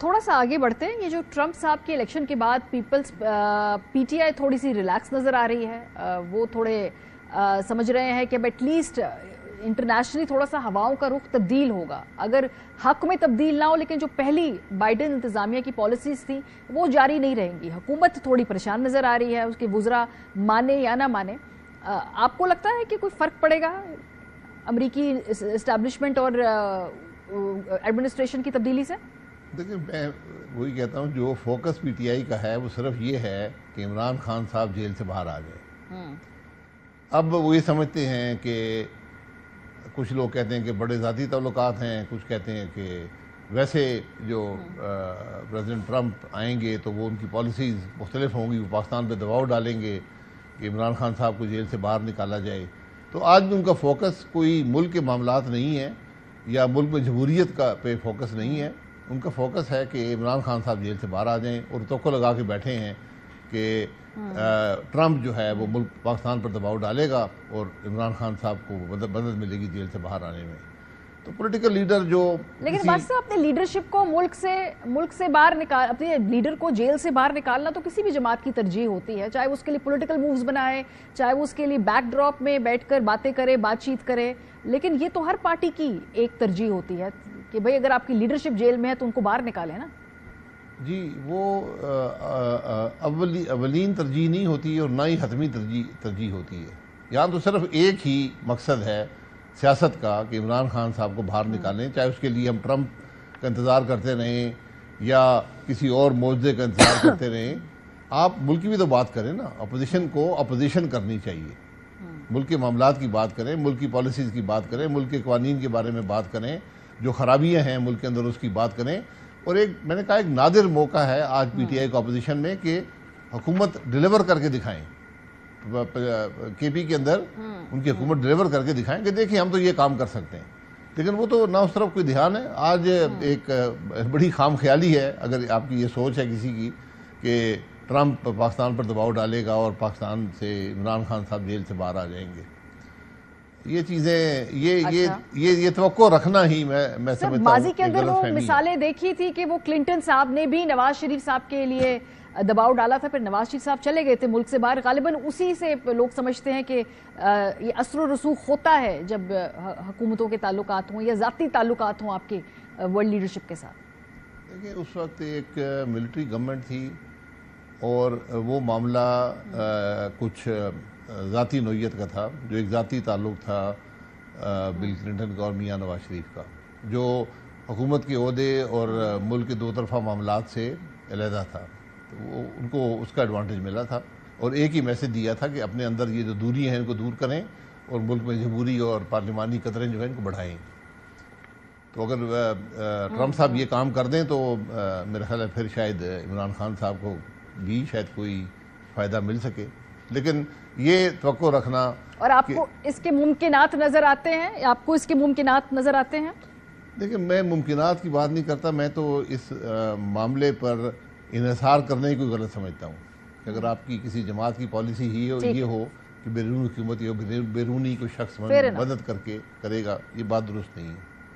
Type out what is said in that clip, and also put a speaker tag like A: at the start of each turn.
A: تھوڑا سا آگے بڑھتے ہیں. یہ جو ٹرمپ صاحب کے الیکشن کے بعد پیپلز پی ٹی آئی تھوڑی سی ریلیکس نظر آ رہی ہے. وہ تھوڑے سمجھ رہے ہیں کہ ایٹ لیسٹ انٹرنیشنلی تھوڑا سا ہواؤں کا رخ تبدیل ہوگا. اگر حق میں تبدیل نہ ہو لیکن جو پہلی بائیڈن انتظامیہ کی پالیسیز تھیں وہ جاری نہیں رہیں گی. حکومت تھوڑی پریشان نظر آ رہی ہے, اس کے وزراء مانے یا نہ مانے. آپ کو لگتا ہے کہ کوئی فرق پڑے گا امریکی اسٹیبلشمنٹ اور ایڈمنسٹریشن کی تبدیلی سے؟
B: دیکھیں, میں وہی کہتا ہوں, جو فوکس پی ٹی آئی کا ہے وہ صرف یہ ہے کہ عمران خان صاحب جیل سے باہر آ جائیں. اب وہ یہ سمجھتے ہیں کہ کچھ لوگ کہتے ہیں کہ بڑے ذاتی تعلقات ہیں, کچھ کہتے ہیں کہ ویسے جو پریزیڈنٹ ٹرمپ آئیں گے تو وہ ان کی پالیسیز مختلف ہوں گی, وہ پاکستان پہ دباؤ ڈالیں گے کہ عمران خان صاحب کو جیل سے باہر نکالا جائے. تو آج بھی ان کا فوکس کوئی ملک کے معاملات نہیں ہے یا ملک میں جمہوریت کا پہ فوکس نہیں ہے. ان کا فوکس ہے کہ عمران خان صاحب جیل سے باہر آ جائیں, اور توقع لگا کے بیٹھے ہیں کہ ٹرمپ جو ہے وہ ملک پاکستان پر دباؤ ڈالے گا اور عمران خان صاحب کو مدد ملے گی جیل سے باہر آنے میں. تو پولیٹیکل لیڈر جو
A: لیکن بات صاحب اپنے لیڈرشپ کو ملک سے باہر نکال, اپنے لیڈر کو جیل سے باہر نکالنا تو کسی بھی جماعت کی ترجیح ہوتی ہے, چاہے اس کے لیے پولیٹیکل مووز بنائے, چاہے وہ اس کے لیے بیک ڈراپ میں بیٹھ کر باتیں کرے, بات چیت کرے. لیکن یہ تو ہر پارٹی کی ایک ترجیح ہوتی ہے کہ بھئی اگر آپ کی لیڈرشپ جیل میں ہے تو ان کو باہر نکالیں نا.
B: جی, وہ اولین ترجیح نہیں ہوتی اور نہ ہی حتمی ترجیح ہوتی ہے. یہاں تو صرف ایک ہی مقصد ہے سیاست کا کہ عمران خان صاحب کو باہر نکالیں, چاہے اس کے لیے ہم ٹرمپ کا انتظار کرتے رہیں یا کسی اور معجزے کا انتظار کرتے رہیں. آپ ملک کی بھی تو بات کریں نا, اپوزیشن کو اپوزیشن کرنی چاہیے, ملک کے معاملات کی بات کریں, ملک کی پالیسیز کی بات کریں, ملک کے قوانین کے بارے میں بات کریں, جو خرابیاں ہیں ملک کے اندر اس کی بات کریں. اور میں نے کہا ایک نادر موقع ہے آج پی ٹی آئی کو اپوزیشن میں کہ حکومت ڈیلیور کر کے دکھائیں, کے پی کے اندر ان کی حکومت ڈیلیور کر کے دکھائیں کہ دیکھیں ہم تو یہ کام کر سکتے ہیں. لیکن وہ تو نہ اس طرف کوئی دھیان ہے. آج ایک بڑی خام خیالی ہے اگر آپ کی یہ سوچ ہے کسی کی کہ ٹرمپ پاکستان پر دباؤ ڈالے گا اور پاکستان سے عمران خان صاحب جیل سے باہر آ جائیں گے. یہ چیزیں یہ توقع رکھنا ہی میں سمجھتا ہوں.
A: ماضی کے اندر وہ مثالیں دیکھی تھی کہ وہ کلنٹن صاحب نے بھی نواز شریف صاحب کے لیے دباؤ ڈالا تھا, پھر نواز شریف صاحب چلے گئے تھے ملک سے باہر. غالباً اسی سے لوگ سمجھتے ہیں کہ یہ اثر و رسوخ ہوتا ہے جب حکومتوں کے تعلقات ہوں یا ذاتی تعلقات ہوں آپ کے ورلڈ لیڈرشپ کے ساتھ.
B: دیکھیں, اس وقت ایک ملٹری گورنمنٹ تھی اور وہ معاملہ کچھ ذاتی نوعیت کا تھا, جو ایک ذاتی تعلق تھا بل کلنٹن کا اور میاں نواز شریف کا, جو حکومت کے عہدے اور ملک کے دو طرفہ معاملات سے علیحدہ تھا. تو وہ ان کو اس کا ایڈوانٹیج ملا تھا اور ایک ہی میسج دیا تھا کہ اپنے اندر یہ جو دوری ہیں ان کو دور کریں اور ملک میں جمہوری اور پارلیمانی قدریں جو ہیں ان کو بڑھائیں. تو اگر ٹرمپ صاحب یہ کام کر دیں تو میرا خیال ہے پھر شاید عمران خان صاحب کو بھی شاید کوئی فائدہ مل سکے. لیکن یہ توقع رکھنا.
A: اور آپ کو اس کے ممکنات نظر آتے ہیں, آپ کو اس کے ممکنات نظر آتے ہیں؟
B: دیکھیں, میں ممکنات کی بات نہیں کرتا, میں تو اس معاملے پر انحصار کرنے کی کوئی غلط سمجھتا ہوں کہ اگر آپ کی کسی جماعت کی پالیسی ہی یہ ہو کہ بیرون حکومت یا بیرونی کوئی شخص مدد کر کے کرے گا, یہ بات درست نہیں ہے.